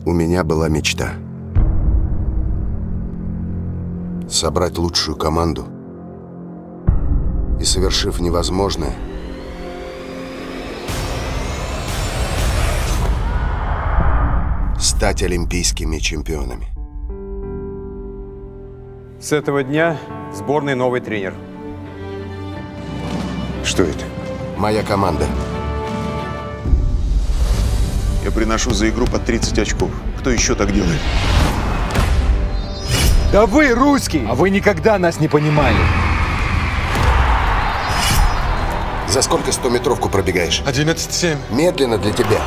У меня была мечта. Собрать лучшую команду и, совершив невозможное, стать олимпийскими чемпионами. С этого дня в сборной новый тренер. Что это? Моя команда. Я приношу за игру по 30 очков. Кто еще так делает? Да вы русские! А вы никогда нас не понимали. За сколько 100-метровку пробегаешь? 11,7. Медленно для тебя.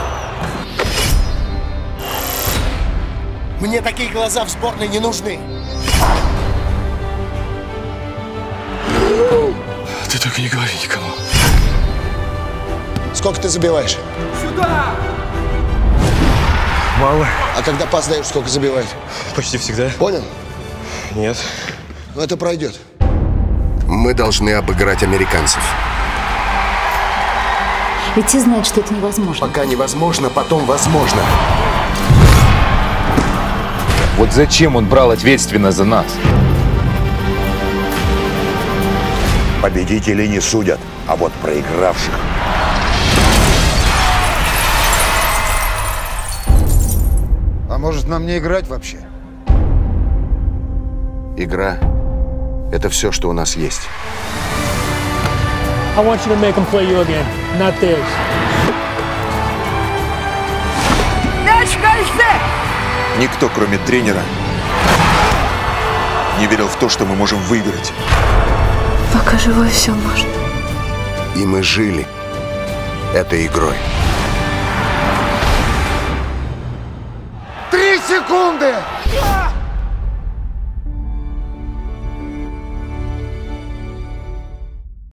Мне такие глаза в сборной не нужны. Ты только не говори никому. Сколько ты забиваешь? Сюда! Мало. А когда пас даешь, сколько забивает? Почти всегда. Понял? Нет. Но это пройдет. Мы должны обыграть американцев. Ведь все знают, что это невозможно. Пока невозможно, потом возможно. Вот зачем он брал ответственность за нас? Победителей не судят, а вот проигравших. А может, нам не играть вообще? Игра – это все, что у нас есть. I want you to make them play you again, not this. Никто, кроме тренера, не верил в то, что мы можем выиграть. Пока живой, все можно. И мы жили этой игрой. 3 секунды!